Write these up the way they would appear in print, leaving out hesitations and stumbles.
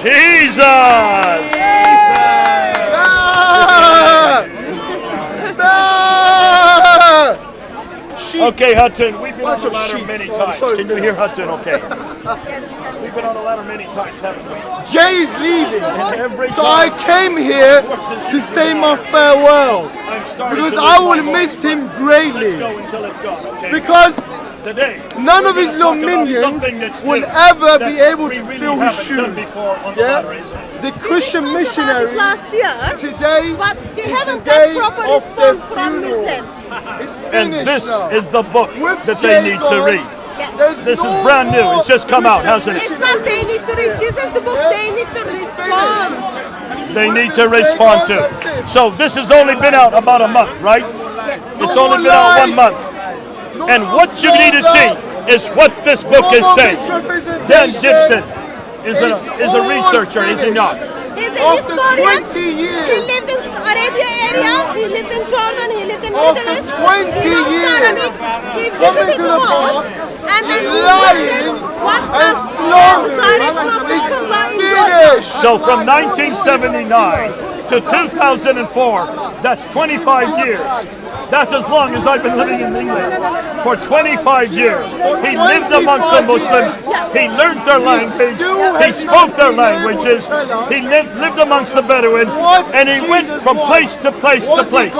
Jesus! Okay, Hudson, we've been on the ladder many times. Can you hear Hudson okay? We've been on the ladder many times, haven't we? Jay is leaving, so I came here to say my farewell because I will miss him greatly. Because none of his little minions will ever be able to fill his shoes. Yeah? The Christian missionaries last year, today but we is haven't the got day proper of response their from funeral. Muslims. It's And finished this now. is the book With that they need to read. Yes. This is brand new. It's just come out, hasn't it? It's not they need to read. This is the book they need to respond. They need to respond to. So this has only been out about a month, right? It's only been out 1 month. And what you need to see is what this book is saying. Dan Gibson is a researcher, is he not? He's a historian. 20 years. He lived in Arabia area. He lived in Jordan. He lived in After Middle East. 20 He knows years. Arabic. He visited the mosque and then he lying what's and the slandering direction of the is Qibla in Jordan. finished. So from 1979 to 2004, that's 25 years. That's as long as I've been living in England. For 25 years. He lived amongst the Muslims. He learned their language. He spoke their languages. He lived amongst the Bedouin. And he went from place to place to place.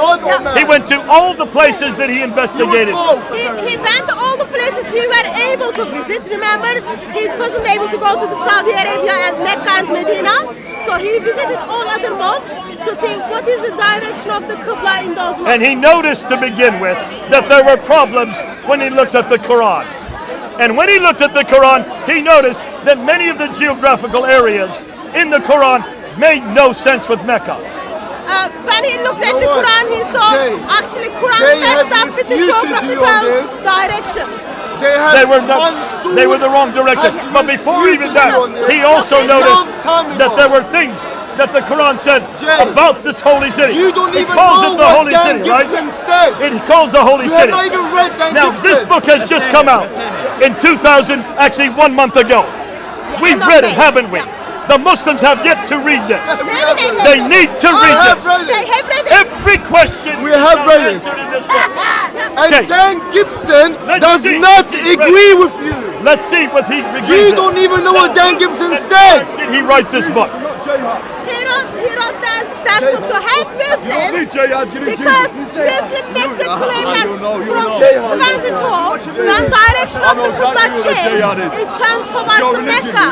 He went to all the places that he investigated. He went to all the places he were able to visit. Remember, he wasn't able to go to the Saudi Arabia and Mecca and Medina. So he visited all other mosques to see what is the direction of the Qibla in those mosques. And he noticed to begin with that there were problems when he looked at the Quran. And when he looked at the Quran, he noticed that many of the geographical areas in the Quran made no sense with Mecca. When he looked at the Quran, he saw actually Quran messed up with the geographical directions. They were the wrong direction. But before even that, he also noticed that there were things that the Quran said about this holy city. You don't It even calls know it the what holy Dan city, right? Gibson said. It calls the holy You have city. not even read Dan Now Gibson. this book has just come out in 2000, actually 1 month ago. We've read it, haven't we? The Muslims have yet to read this. They need to read this. They have read it. Every question We have read it. answered in this book. And Okay. Dan Gibson Let's does see. not Let's see. agree with you. Let's see what he agrees You with. don't even know what Dan Gibson said. When did he write this book? He wrote that book to help Muslims because Muslim makes a claim that from 622, when direction of the Qibla changed, it turns towards the Mecca.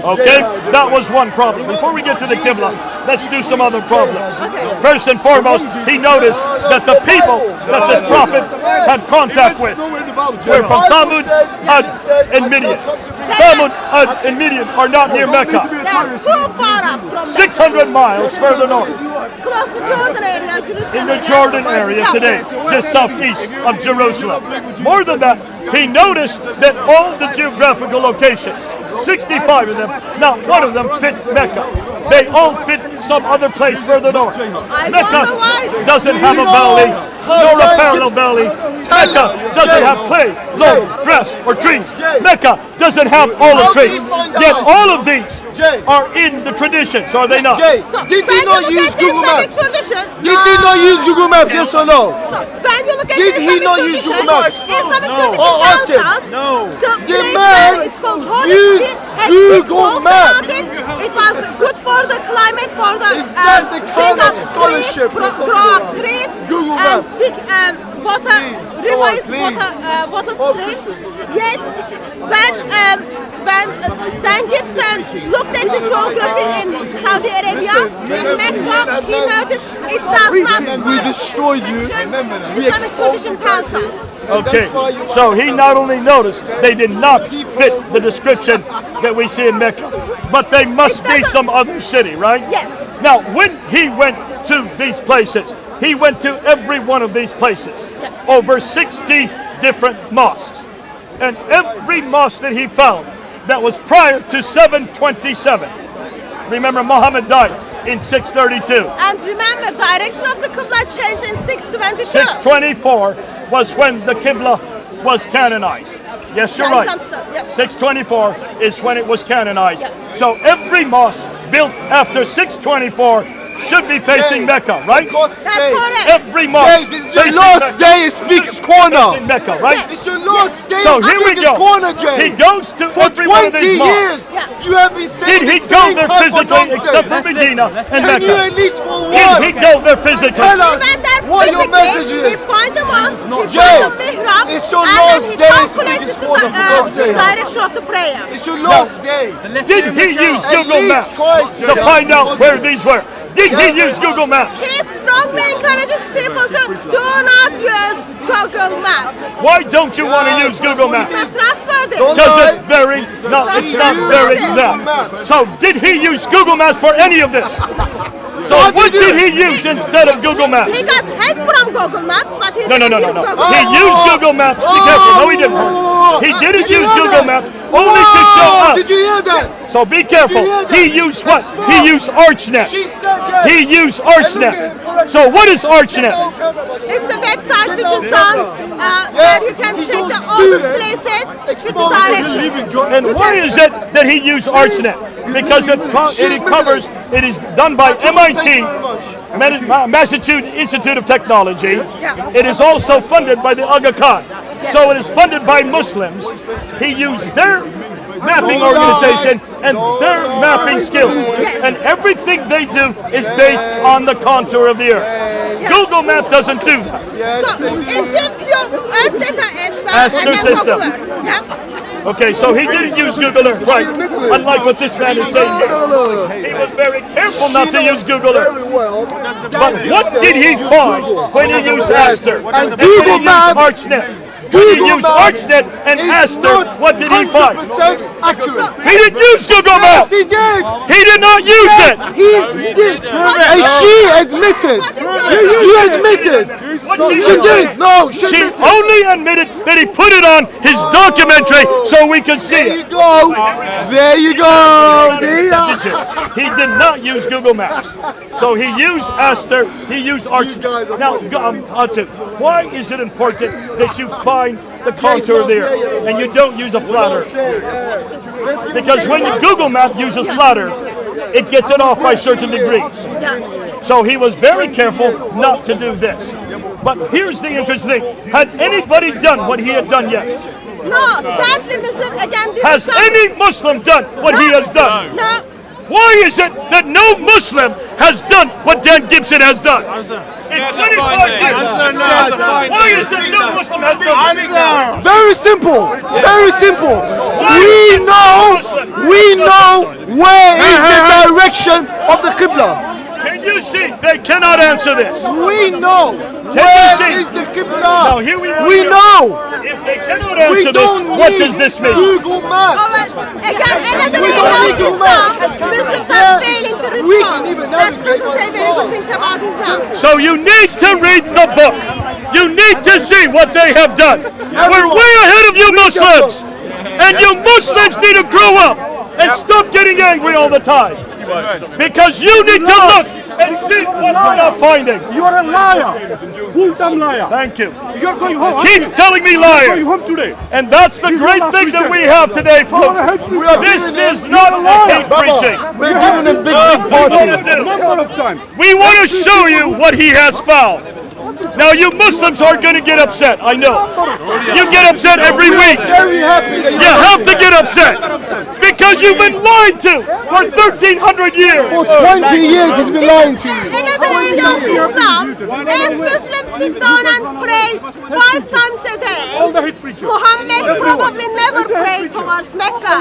Okay, that was one problem. Before we get to the Qibla, let's do some other problems. First and foremost, he noticed that the people that this prophet had contact with were from Thamud, Ad, and Midian. Thamud, Ad, and Midian are not near Mecca. They are too far up from 600 miles further north, close to Jordan area, Jerusalem in the Jordan area today, just southeast of Jerusalem. More than that, he noticed that all the geographical locations, 65 of them, not one of them fits Mecca. They all fit some other place further north. Mecca doesn't have a valley, nor a parallel valley. Mecca doesn't have clay, loam, grass, or trees. Mecca doesn't have olive trees. Yet all of these are in the traditions, are they not? Jay, did he not use Google Maps? Did he not use Google Maps, yes or no? When you look at Did the he not Islamic use Google tradition, Maps? Islamic No. tradition Oh, ask him. tells us No. the The place man where it's called holy used city had Google walls Maps. around it. It was good for the climate, for the Is that the kind bring of up scholarship trees, we're grow talking up about? trees, Google and Maps. big water, rivers, please. water streams. Yet when Dan Gibson looked at the geography in Saudi Arabia, in Mecca, he noticed it does not We match destroyed the you. description We Islamic tradition tells us. Okay, so he not only noticed they did not fit the description that we see in Mecca, but they must be some other city, right? Yes. Now, when he went to these places, he went to every one of these places, over 60 different mosques. And every mosque that he found that was prior to 727. Remember, Muhammad died in 632. And remember, direction of the Qibla changed in 622. 624 was when the Qibla was canonized. Yes, you're Yeah, right. some stuff, yeah. 624 is when it was canonized. Yeah. So every mosque built after 624 should be facing Jay, Mecca, right? For God's That's sake. correct. Every mosque Jay, this is your facing last Mecca day at Speaker's facing Corner. Mecca, right? It's your last day So at here we Speaker's go. Corner, Jay. He goes to For every one of 20 these years, mosques. you have been saying Did he the go same there type of physically except for nonsense. Medina and Can you Mecca? at least for Did he once go there physically? tell us He went there what your physically, message He is? find the mosque, he Jay, find the mihrab, it's your and last then he day at calculated Speaker's Corner, for God's the sake. direction of the prayer. It's your last day. Did he use At Google least Maps try, to Jay. find out where these were? Did he use Google Maps? He strongly encourages people to do not use Google Maps. Why don't you want to use Google Maps? It's trustworthy. Don't Because lie. it's very, no, it's not very exact. So did he use Google Maps for any of this? So what did he use instead of Google Maps? He got help from Google Maps, but he No. didn't use Google He Maps. used Google Maps. Be careful. No, he didn't. He didn't Did you use hear Google that? Maps only to show Whoa, us. Did you hear that? So be careful. Did you hear that? He used what? He used ArchNet. She said yes. He used ArchNet. So what is ArchNet? It's the website which is done where you can check the oldest places with the directions. And why is it that he used ArchNet? Because it covers, it is done by MIT, Massachusetts Institute of Technology. It is also funded by the Aga Khan. So it is funded by Muslims. He used their mapping organization and their mapping skills. And everything they do is based on the contour of the earth. Google Maps doesn't do that. Yes, So they it do. gives you Earth data Aster and then system. Google Earth. Yeah. Okay, so he didn't use Google Earth, right? Unlike what this man is saying here. He was very careful not to use Google Earth. Very well. But what did he find when he used Aster? And when he Google used Maps- ArchNet? When he Google used Maps ArchNet and is Aster, not what did he find? 100% accurate. He didn't use Google Yes, Maps. he did. He did not use Yes, it. he did. And she admitted. You admitted. What she She was saying, did. No, she she admitted. only admitted that he put it on his documentary so we could see There you it. go. There you go. See ya. Did you? He did not use Google Maps. So he used Aster, he used Arch. guys are Now, Atu, why is it important that you find the contour there and you don't use a flat earth? Because when you Google Map uses flat earth, it gets it off by certain degrees. So he was very careful not to do this. But here's the interesting thing. Had anybody done what he had done yet? No, sadly Muslim again did Has something. any Muslim done what he has done? No. Why is it that no Muslim has done what Dan Gibson has done? In 25 years. Why is it no Muslim has done it? Very simple. Very simple. We know where is the direction of the Qibla. Can you see? They cannot answer this. We know you where see? is the Now Qibla. here we are. We know. If they cannot We answer don't this, what need does this mean? Google Maps. Again, another We way don't of need to Islam, match. Muslims Yeah. are failing to We respond. can even That navigate doesn't say very good things about Islam. So you need to read the book. You need to see what they have done. We're way ahead of you Muslims. And you Muslims need to grow up and stop getting angry all the time. Because you need to look and see what we're not finding. You are a liar, full-time liar. Thank you. You are going home. Keep telling me Going liar. home today. And that's the great thing that we have today, folks. This is not a hate preaching. We're giving him big party. Number of times. We want to show you what he has found. Now you Muslims are going to get upset, I know. You get upset every week. Very happy that You have to get upset. Because you've been lied to for 1,300 years. for 20 years he's been lying to you. Another area of Islam, as Muslims sit down and pray 5 times a day, Muhammad probably never prayed towards Mecca.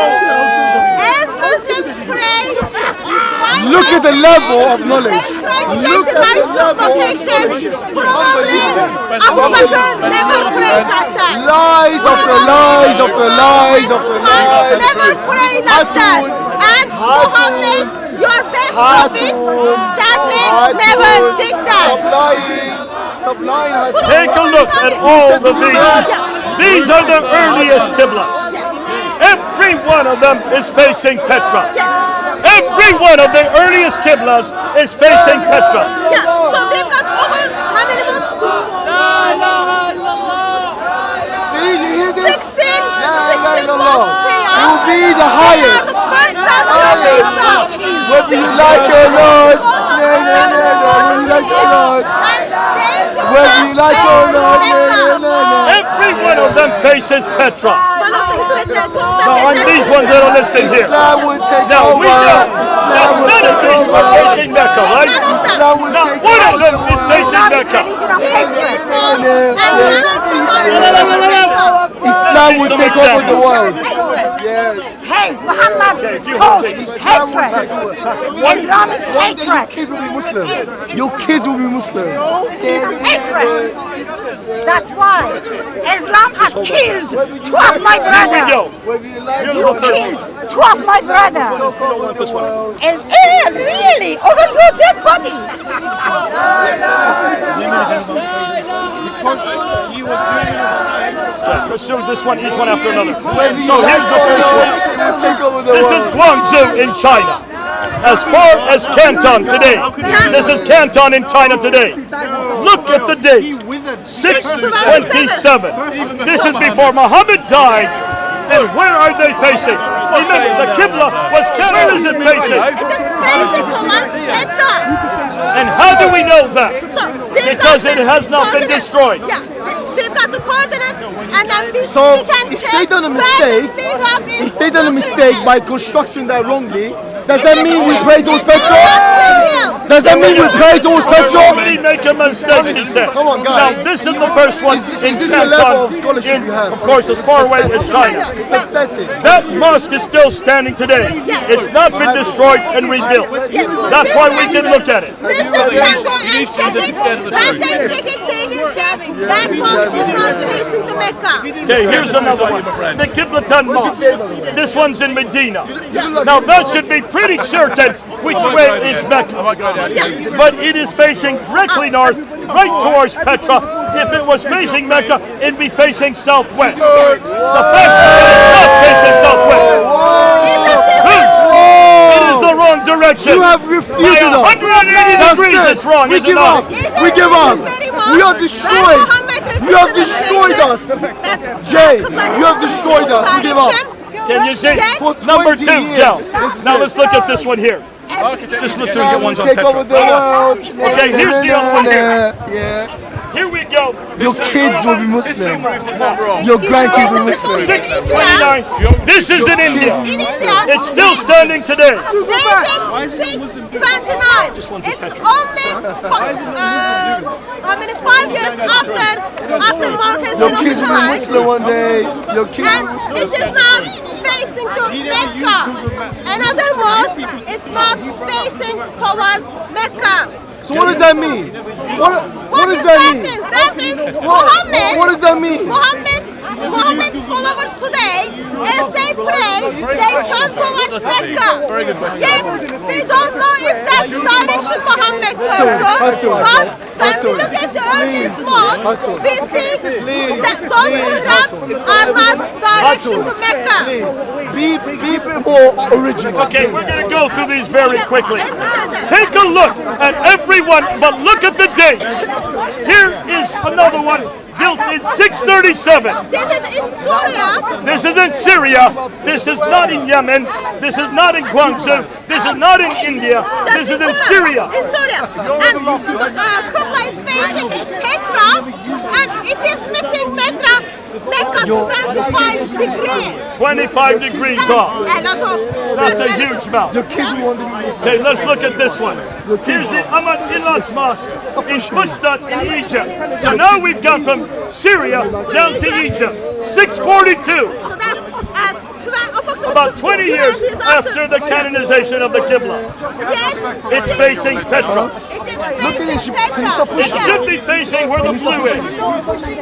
As Muslims pray 5 Look at the times a level day, of knowledge. They try to get Look the at right the level of location. knowledge. Probably Abu Bakr never prayed like that. Lies after lies after lies after Muhammad lies. never prayed like that. And Muhammad, your best prophet, sadly never did that. Stop lying. Stop lying, Hatun. Take a look at all of these. These are the earliest Qiblas. Every one of them is facing Petra. Every one of the earliest Qiblas is facing Petra. Yeah, so we've got over how many mosques? See, you hear this? 60 illallah. It will be the highest. Whether you like it or not. Whether you like it or not. Whether you like it or not. Every one of them faces Petra. Now, on these ones that are listed here. Islam will take Now, we over. know Islam that will none of take these are over. facing Mecca, right? Islam will Now, take one of over. them is facing Mecca. Islam will Some take over the examples. world. Yes. Hey, Muhammad taught Islam will hatred. take over. Islam is One day your hatred. kids will be Muslim. Your kids will be Muslim. Hatred. That's why Islam has killed two of my Here we brothers. go. Whether you like it Here's or the not. first Killed two of my brothers. want this one. Is really over your dead body. Let's show this one, each one after another. Whether you So like here's it the or first one. not, it will take over the This is world. Guangzhou in China. As far as Canton today. This is Canton in China today. Look at the date. 627. This is before Muhammad died. And where are they facing? Remember, the Qibla was Canada is it facing. And how do we know that? Because it has not been destroyed. Yeah, we've got the coordinates, and then So, we can if check they done a where mistake, the mihrab is if they done a mistake located. by constructing that wrongly, does that mean we pray those petrol? Not Does that mean we pray those petrol? Somebody make a mistake, he said. Come on, Now, guys. this is the first one in Is this the level of Canton, scholarship you have? of course, as far away as China. It's pathetic. That mosque is still standing today. It's not been destroyed and rebuilt. That's why we can look at it. Muslims can go and check it. When they check it, they will say that mosque is not facing the Mecca. Okay, here's another one. The Qiblatan Mosque. This one's in Medina. Now that should be pretty certain which way is Mecca. But it is facing directly north, right towards Petra. If it was facing Mecca, it'd be facing southwest. The fact that it's not facing southwest. It is the wrong direction. You have By refuted us. 180 That's degrees, it. it's wrong, We is it give not? up. We give up. We are destroyed. You have destroyed us. Jay, you have destroyed us. We give up. Can you see? For Number 20 two, years. down. This is Now it. let's look at this one here. Just look through and get ones on Take over Petra. the world. Okay, here's the other one here. Yeah. Here we go. Your kids will be Muslim. Your grandkids will be Muslim. 629. This is in India. In India, It's still standing today. dated 629. It's only 5 years after Mark has Your been kids will be officialized. Muslim one day. Your kids will And be Muslim. it is not facing to Mecca. Another mosque is not facing towards Mecca. So what does that mean? What does that mean? That is Muhammad. What does that mean? Muhammad's followers today, as they pray, they turn towards Mecca. Yet we don't know if that's the direction Muhammad turned to. But when we look at the earliest mosques, we see that those mihrabs are not direction to Mecca. Please, be a bit more original. Okay, we're going to go through these very quickly. Take a look at every one, but look at the dates. Here is another one built in 637. This is in Syria. This is in Syria. This is not in Yemen. This is not in Guangzhou. This is not in India. This is in Syria. In Syria. And Qibla is facing Petra, and it is missing Mecca 25 degrees. 25 degrees off. A lot of. That's a huge amount. Your kids will want to be Muslim. Okay, let's look at this one. Here's the Ahmad Ilas Mosque in Fustat in Egypt. So now we've gone from Syria down to Egypt. 642. So that's approximately About 20 years after the canonization of the Qibla. Yes, It's facing Petra. It is Look at this. facing Can you stop Petra. It pushing? should be facing where the blue is,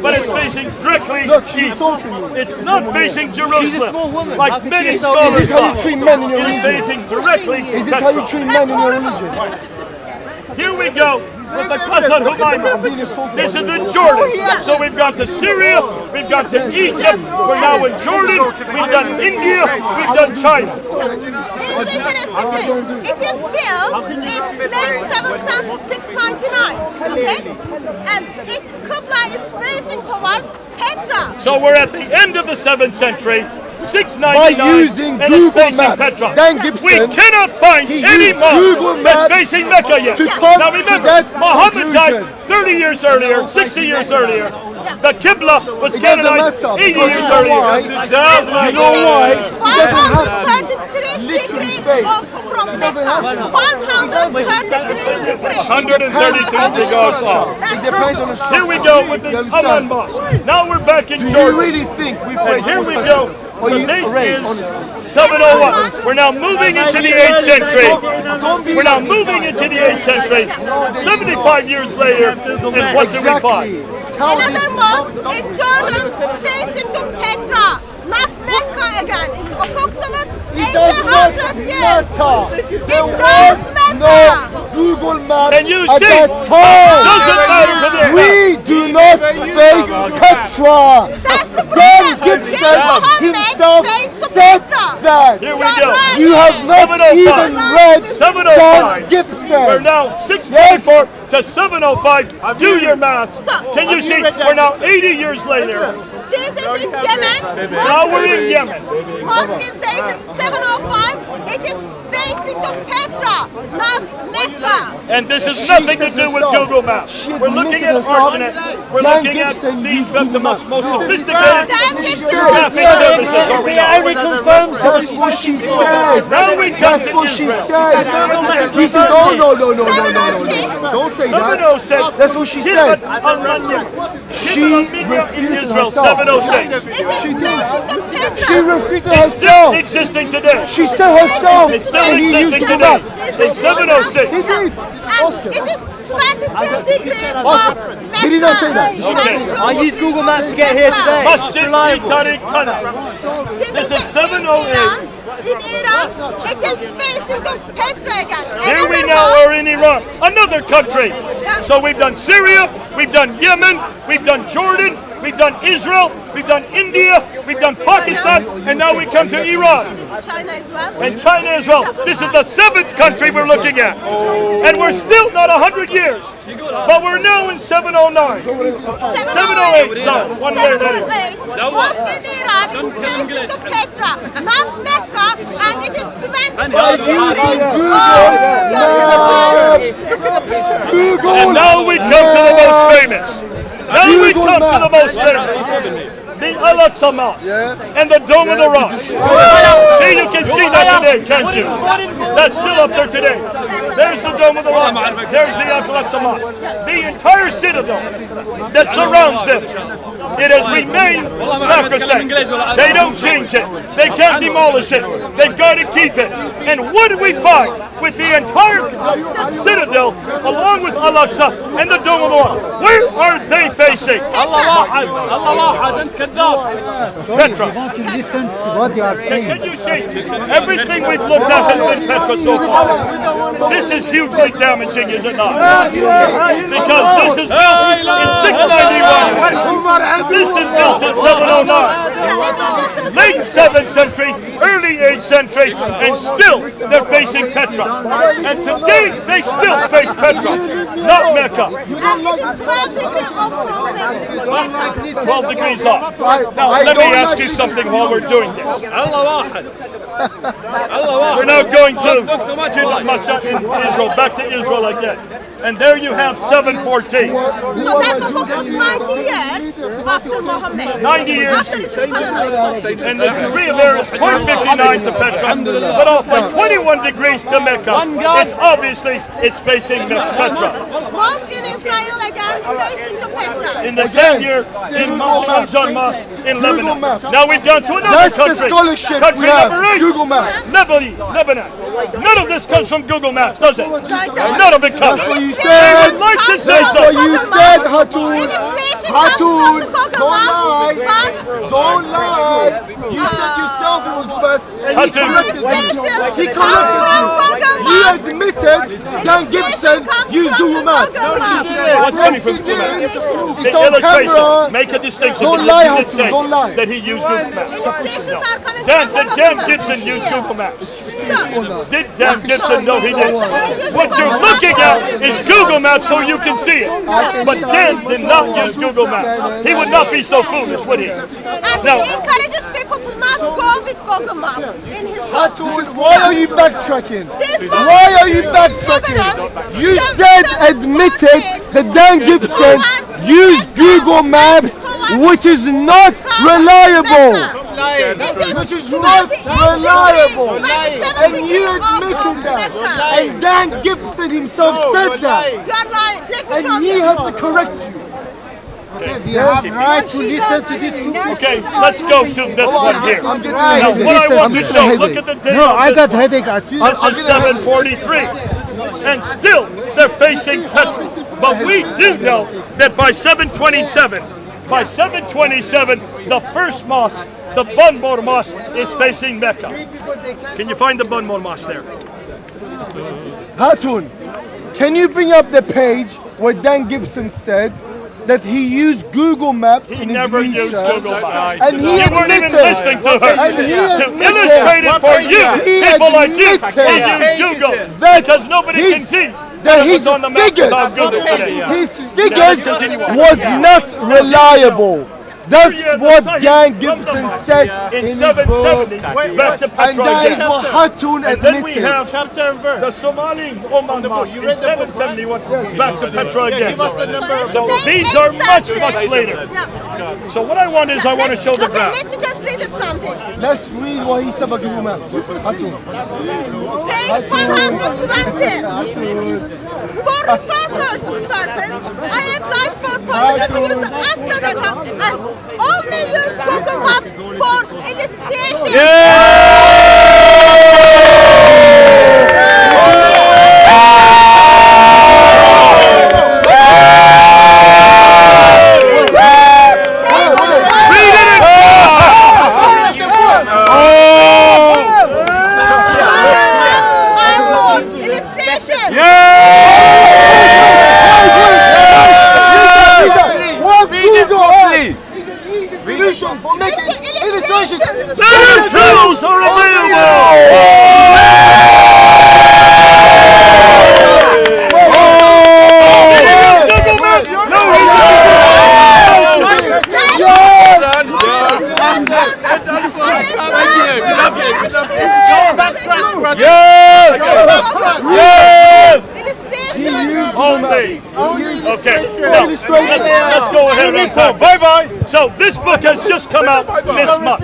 but it's facing directly Look, she's east. insulting me. It's not facing Jerusalem, like many Is scholars this how you thought. treat men in your It is religion? facing directly Is this how you Petra. treat men in your religion? Here we go with the Qasr Humayma. This is in Jordan. So we've gone to Syria, we've gone to Egypt, we're now in Jordan, we've done India, we've done China. It's interesting. It is built in late 7th century, 699. Okay? And Qibla is facing towards Petra. So we're at the end of the 7th century. $6.99 by using and Google it's facing Maps. Petra. Dan We Gibson, cannot find he any used mosque Google that's Maps facing Mecca yet. to come Now to remember, that Muhammad died conclusion. 30 years earlier, 60 years earlier. The Qibla was It doesn't canonized matter 80 because years you know earlier. why? You know why? It doesn't have to literally face. It doesn't have to. 133 degrees. 132 on the degrees structure. off. It depends on the structure. Here we go with the You Amman understand? Mosque. Now we're back in Do you Jordan. really think we pray And here towards we Mecca? go. Or The you date array, is honestly? 701. We're now moving into the 8th century. Don't be We're now like these moving guys. into the 8th century. 75 years later, and what do we find? Exactly. Tell Another this. mosque in Jordan facing to Petra, not Mecca again. It's approximate It does not 800 years. matter. It There does was matter. no Google Maps And you at see, that time. doesn't matter to them. We do not face Petra. That's the Dan problem. Gibson Muhammad himself faced to said Petra. that. Here we go. You have not 705. even read 705. Dan Gibson. We're now 624 to 705. Do your math. Can you see? We're now 80 years later. This is in Yemen. Now we're in Yemen. Mosque is dated 705. It is facing to Petra, not Mecca. And this has She nothing to said do with herself. Google Maps. She We're looking at admitted herself. ArchNet. We're Dan looking at Gibson these used the Google much Maps. most No. sophisticated Dan She Gibson said. traffic services are we know. That's what she said. Now we come That's to what she Israel. said. He said, oh, no. Don't say that. 706. That's what she Kibbutz said. Al-Manya. She Kibbutz Al-Manya in refuted Israel, herself. 706. It is She did. facing to Petra. She refuted Still herself. existing today. She said herself It's still that he used existing Google today. Maps. It's 706. He did. And Oscar. it is 22 degrees Oscar. off Did he not say that? Okay. I used Google Maps to get here today. Masjid Tariq Khanah. This is 708. In Iran, it is facing to Petra again. Here we Another now mosque- are in Iran, another country. So we've done Syria, we've done Yemen, we've done Jordan, we've done Israel, we've done India, we've done Pakistan, and now we come to Iran China as well. and China as well. This is the 7th country we're looking at. And we're still not 100 years, but we're now in 709. 708, sorry, one year later. 708. Mosque in Iran is facing to Petra, not Mecca, and it is 20 By using Google Maps. Google And now we come to the most famous. Now we Google come to the Maps. most famous. The Al-Aqsa Mosque Yeah. and the Dome of the Rock. See, you can see that today, can't you? That's still up there today. There's the Dome of the Rock. There's the Al-Aqsa Mosque. The entire citadel that surrounds them, it has remained sacrosanct. They don't change it. They can't demolish it. They've got to keep it. And what do we find with the entire citadel, along with Al-Aqsa and the Dome of the Rock? Where are they facing? Petra. To listen to what you are saying. Can you see? Everything we've looked at has been Petra so far. This is hugely damaging, is it not? Because this is built in 691. This is built in 709. Late 7th century, early 8th century, and still they're facing Petra. And today they still face Petra, not Mecca. And it is 12 degrees off from Mecca. 12 degrees off. Now let me ask you something while we're doing this. We're now going to in Israel, back to Israel again. And there you have 714. So that's almost 90 years after Muhammad. 90 years. After it is canonized. And the degree of error is 0.59 to Petra, but off by 21 degrees to Mecca. It's obviously, it's facing Petra. Mosque in Israel again facing to Petra. In the same year, in Mount Al-Jan Mosque in Lebanon. Now we've gone to another That's the country. scholarship Country we have. number 8. Google Maps. Lebanon. None of this comes from Google Maps, does it? None of it comes. That's what you I said. would like to say That's what something. you said, Hatun. Illustration Hatun, comes from the don't Google lie. Maps, Don't lie. You said yourself it was Google Maps, and he Hatun. corrected you. He Comes corrected from you. Google You admitted Dan Gibson used Google Maps. What's coming Yes, from he Google Maps? did. It's The on illustration. camera. Make a distinction. Don't Did lie, you Hudson, say don't lie. that he used Google Maps? Illustrations are coming Dan, from did Dan Gibson use Google Maps? Did Dan Gibson know he did? What you're looking at is Google Maps so you can see it. But Dan did not use Google Maps. He would not be so foolish, would he? And No. he encourages people to not go with Google Maps in his book. Why are you backtracking? This Why are you backtracking? You said admitted that Dan Gibson used Google Maps, which is not reliable. Which is not reliable. And you admitted that. And Dan Gibson himself said that. You are right. Let me show And he you. had to correct you. We have right to listen to this too. Okay, let's go to this one here. I'm getting Now, a what I headache. want to show, look at the date No, on I this got one. headache too. This is 743. And still, they're facing petrol. But we do know that by 727, the first mosque, the Bunmor Mosque, is facing Mecca. Can you find the Bunmor Mosque there? Hatun, can you bring up the page where Dan Gibson said that he used Google Maps He in his never research? used Google Maps. And he You weren't even admitted. listening to her. And he To admitted. illustrate it for you, He people like you, admitted he used Google. that Because nobody his- can see that what his was on the map figures, without Google today. his figures was not reliable. That's what Dan Gibson said In in his book. 770, back to And petrol that is again. what Hatun And then we admitted. have the Somali Oman Mosque in 771, back to petrol again. So these are much, much later. So what I want is I want to show the Okay, graph. let me just read it something. Let's read what he said about Google Maps. Hatun. Page 120. For research purpose, I applied for permission to use the Astra data and only use Google Maps for illustration. Illustration. What Google has is an easy solution for making illustrations. The tools are available! Illustration. Only. Okay. Now, let's go ahead and talk. Bye-bye. So this book has just come out this month.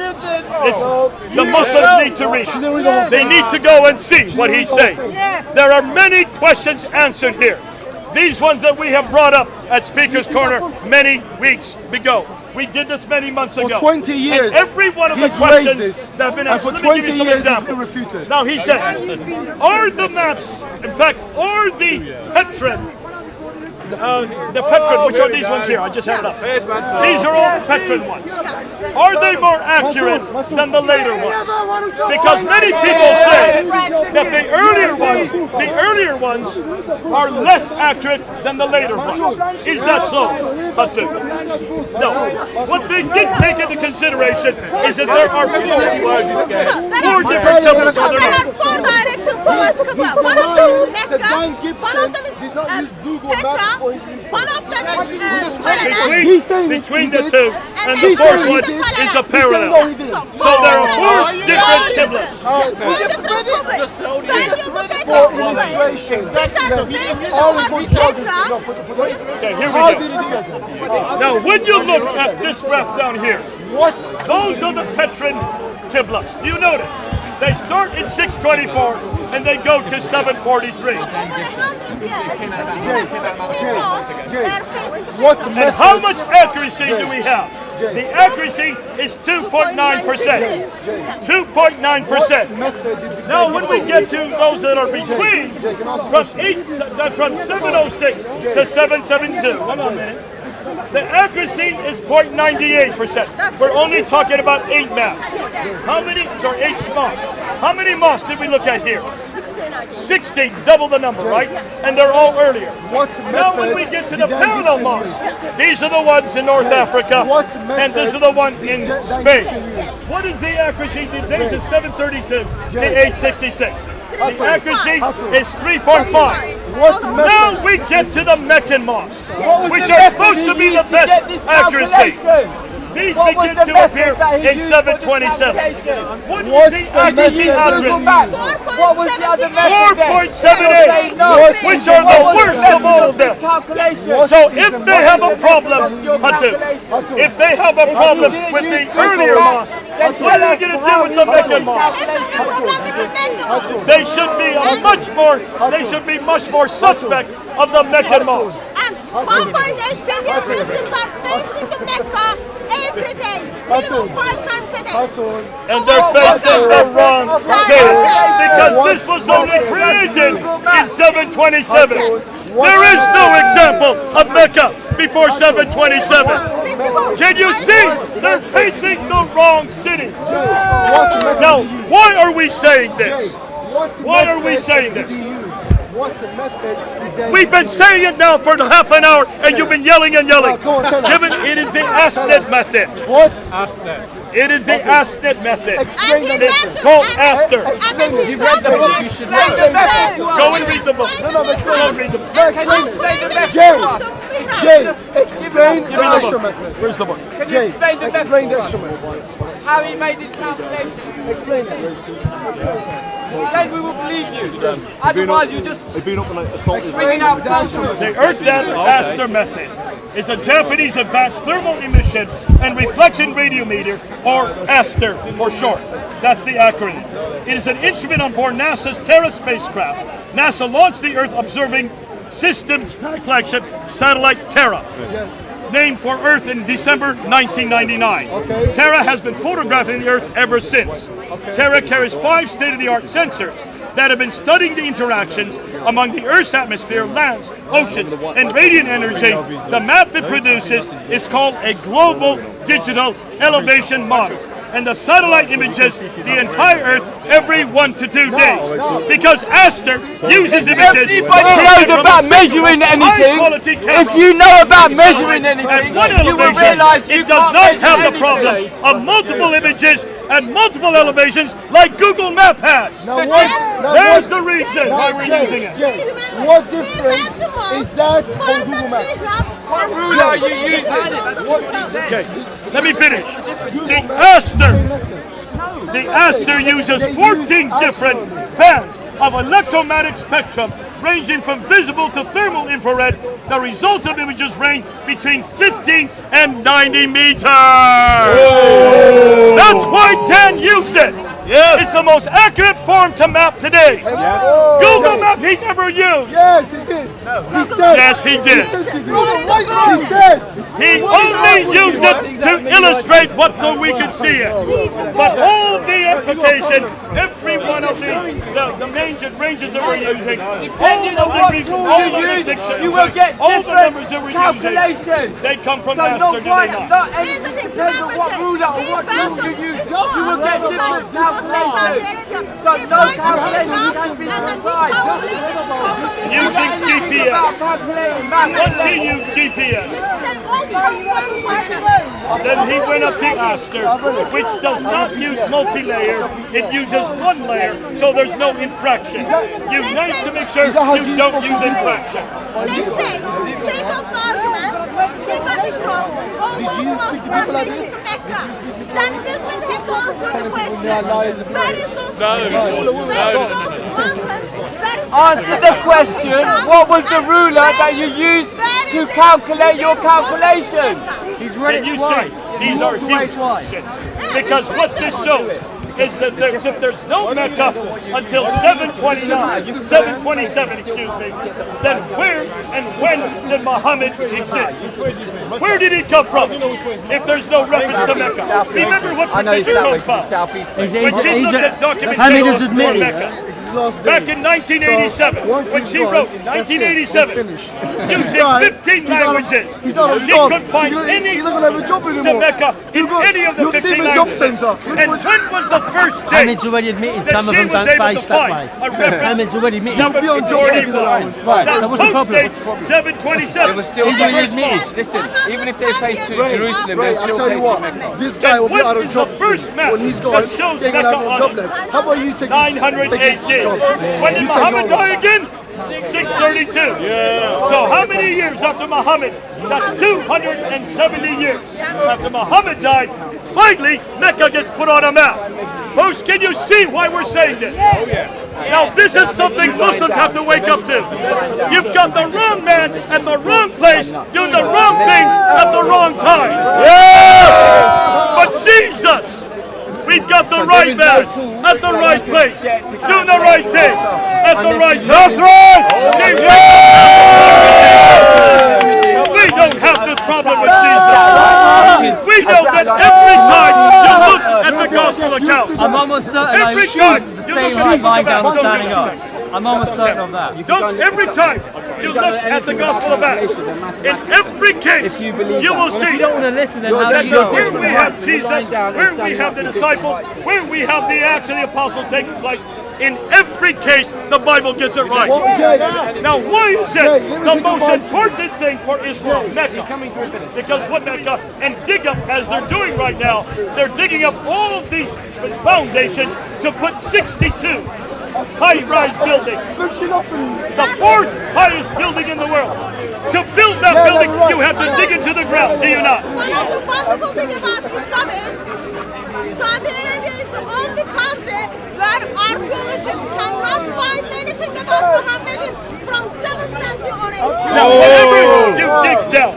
The Muslims need to read it. They need to go and see what he's saying. There are many questions answered here. These ones that we have brought up at Speaker's Corner many weeks ago. We did this many months ago. For 20 years, And every one of the he's raised questions this. that have been And asked. for Let me give 20 you some years, it's examples. been refuted. Now he says, are the maps, in fact, are the Petrin, which are these ones here? I just have it up. These are all the Petrin ones. Are they more accurate than the later ones? Because many people say that the earlier ones are less accurate than the later ones. Is that so? That's it. No. What they did take into consideration is that there are four different tables. So there are four directions to Qibla. One of them is Mecca, one of them is Petra, one of them is parallel. Between the two, and the fourth one is a parallel. So there are four different qiblas. Four different qiblas. When you look at the qiblas, which are faces towards Petra, Okay, here we go. Now, when you look at this graph down here, those are the Petrin qiblas. Do you notice? They start at 624 and they go to 743. And how much accuracy do we have? The accuracy is 2.9%. 2.9%. Now, when we get to those that are between, from 706 to 772, hold on a minute, the accuracy is 0.98%. We're only talking about 8 maps. How many? Sorry, 8 mosques. How many mosques did we look at here? 16, double the number, right? And they're all earlier. What Now when method we get to did the they parallel use? mosques, these are the ones in North Africa, What and this is method the one in did they Spain. use? What is the accuracy today to 732 to 866? The accuracy is 3.5. What Now method? we get to the Meccan mosques, which are supposed to be the best accuracy. These begin to appear in 727. What is the accuracy address? What was the other method? 4.78, which are the worst of all of them. So if they have a problem, if they have a problem with the earlier mosque, what are they going to do with the Meccan mosque? They should be much more suspect of the Meccan mosque. And 1.8 billion Muslims are facing the Mecca every day, minimum 5 times a day. And they're facing the wrong case because this was only created in 727. There is no example of Mecca before 727. Can you see? They're facing the wrong city. Now, why are we saying this? Why are we saying this? What method did they We've been saying it now for half an hour, and you've been yelling and yelling. It is the ASNET method. What? It is the ASNET method. Explain the It's method. called Aster. You've read the book, you should read the method. Go and read the book. Go and read the book. Jay, explain the extra method. Where's the book? Jay, explain the explain the extra method. How he made this calculation? Explain it. Then we will believe you. Otherwise, you just been up and assaulted. bringing out falsehood. The Earth Data Aster method is a Japanese advanced thermal emission and reflection radiometer, or ASTER for short. That's the acronym. It is an instrument on board NASA's Terra spacecraft. NASA launched the Earth Observing Systems flagship satellite Terra, named for Earth in December 1999. Okay. Terra has been photographing the Earth ever since. Terra carries 5 state-of-the-art sensors that have been studying the interactions among the Earth's atmosphere, lands, oceans, and radiant energy. The map it produces is called a global digital elevation model. And the satellite images the entire Earth every 1 to 2 days. Because ASTER uses images. Everybody knows about measuring anything. If you know about measuring anything, you will realize you it does can't not measure have the problem anything. of multiple images and multiple elevations like Google Map has. There's the reason why we're using it. Jay, what difference is that from Google Maps? What rule are you using? That's what he said. Okay, let me finish. The ASTER uses 14 different bands of electromagnetic spectrum ranging from visible to thermal infrared. The results of images range between 15 and 90 meters. That's why Dan used it. Yes. It's the most accurate form to map today. Google Map he never used. Yes, he did. He said. Yes, he did. He said. He only used it to illustrate what so we could see it. But all the application, every one of the major ranges that we're using, Depending on what tool you use, you will get all the numbers that different we're using, calculations. they come from So ASTER, do they not? not anything depends on what ruler or what tool you use. You will get different calculations. So no calculation can be precise. Using GPS. Once he used GPS, then he went up to ASTER, which does not use multi-layer. It uses one layer, so there's no infraction. You need to make sure you don't use infraction. Let's say, sake of the argument, they got it wrong. Did you speak to people like this? Then this will have to answer the question. Answer the question. What was the ruler that you used to calculate your calculations? He's read it twice. These are huge shit. Because what this shows is that if there's no Mecca until 727, then where and when did Muhammad exist? Where did he come from? If there's no reference to Mecca. Remember what position comes from. When she looked at documentation for Mecca. his last back day. in 1987, So, once when he's she gone, wrote in that's it. 1987, We're finished. using Right. 15 He's out of- languages. He's out of She job. couldn't find any He's not going to have a job to anymore. Mecca in You've got- any of the you'll see 15 him in job languages. centre. And when was the first day Hamid's already admitted that some of she them was don't able face to that find way. a reference? Hamid's already admitted. Number be on job 41. allowance. Right, That so what's the problem? post dates 727. It was still He's already admitted. Listen, even if they face to Jerusalem, Ray, they're I still tell you facing what, Mecca. this guy will be What out of is job the first soon. map When he's that gone, shows they're going to have Mecca no on job it? left. How about you take 908 his years. job? When did You take Muhammad over. die again? 632. So how many years after Muhammad? That's 270 years. After Muhammad died, finally Mecca gets put on a map. Folks, can you see why we're saying this? Oh, yes. Now, this is something Muslims have to wake up to. You've got the wrong man at the wrong place doing the wrong thing at the wrong time. But Jesus, we've got the right man at the right place, doing the right thing at the right time. That's right! We don't have this problem with Jesus. We know that every time you look at the gospel account, I'm almost certain I every shoot time the you same look right at line the down gospel standing up. account, I'm almost certain of that. don't every time you look at the gospel of Acts, in every case you will see If you don't want to listen, then how do that you know where different? we have Jesus, where we have the disciples, where we have the Acts of the Apostles taking place, in every case the Bible gets it right. Now, why is it the most important thing for Islam, Mecca? Because what Mecca and dig up, as they're doing right now, they're digging up all of these foundations to put 62 high-rise buildings, the fourth highest building in the world. To build that building, you have to dig into the ground, do you not? One of the wonderful things about Islam is Saudi Arabia is the only country where archaeologists cannot find anything about Muhammad from 7th century or 8th century. Now, whenever you dig down,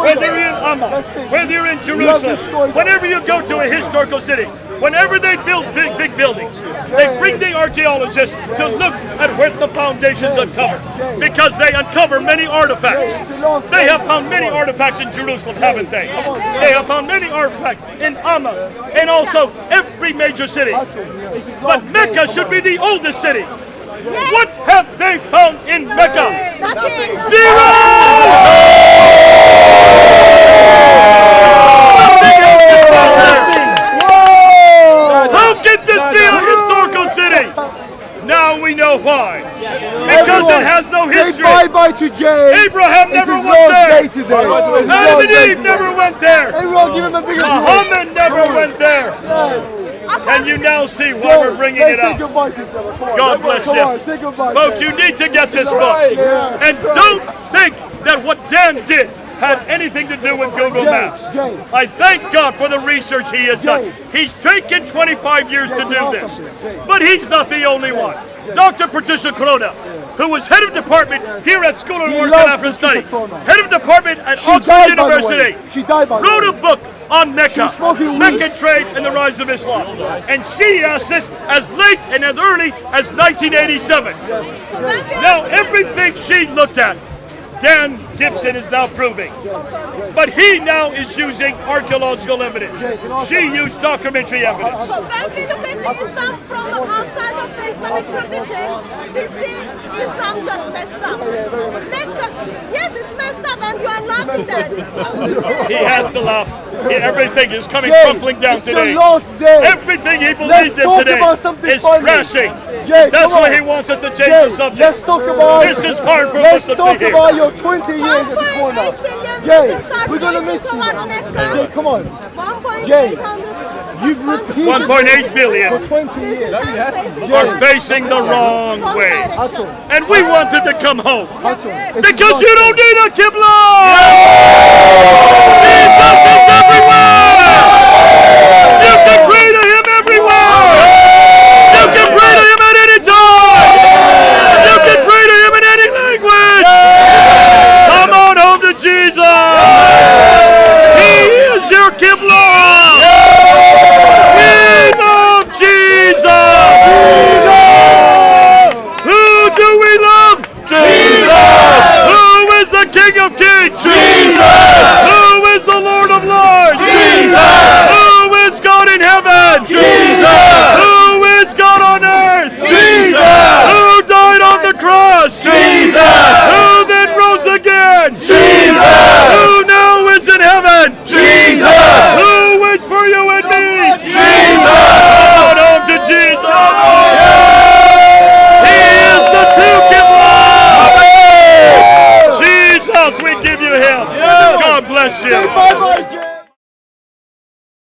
whether you're in Amman, whether you're in Jerusalem, whenever you go to a historical city, whenever they build big buildings, they bring the archaeologists to look at where the foundations uncover, because they uncover many artifacts. They have found many artifacts in Jerusalem, haven't they? They have found many artifacts in Amman, and also every major city. But Mecca should be the oldest city. What have they found in Mecca? Nothing. How can this be a historical city? Now we know why. Because it has no Say history. bye-bye to Jay. Abraham It's never his went last there. day today. It's his Adam last and day Eve today. never went there. Everyone give him a big applause. Muhammad never went there. And you now see why we're bringing it Let's say up. goodbye to each other. Come on. God bless Come you. on, say goodbye. Folks, Jay. you need to get this book. Yeah. And don't think that what Dan did had anything to do with Google Maps. Jay. I thank God for the research he has done. He's taken 25 years to do this. But he's not the only one. Dr. Patricia Corona, who was head of department here at School of Work and loves African Patricia Studies, Corona. head of department at She Oxford died, by the University, way. She died, by the wrote way. a book on Mecca, was smoking Meccan weed. trade and the rise of Islam. And she asked this as late and as early as 1987. Now, everything she looked at, Dan Gibson is now proving. But he now is using archaeological evidence. She used documentary evidence. So when we look at the Islam from the outside of the Islamic tradition, we see Islam just messed up. Mecca, yes, it's messed up and you are laughing at it. He has to laugh. Everything is coming Jay, crumbling down it's today. your last day. Everything he Let's believed in talk today about something is funny. crashing. Jay, That's come why on. he wants us to change Jay, the subject. let's talk about. This is hard for Let's Muslims to talk hear. about your 20 years at the corner. 1.8 billion Jay, Muslims are we're gonna miss facing you. towards Mecca. Jay, come on. 1.8 Jay, you've repeated 1.8 billion for 20 years. are facing the wrong way. Atul, And we want them to come home. Atul, it's Because his you last don't day. need a Qibla! Jesus is everywhere! You can pray to him everywhere! You can pray to him at any time! You can pray to him in any language! Come on home to Jesus! He is your Qibla! We love Jesus! Who do we love? Jesus! Who is the King of Kings? Jesus! Who is the Lord of Lords? Jesus! Who is God in heaven? Jesus!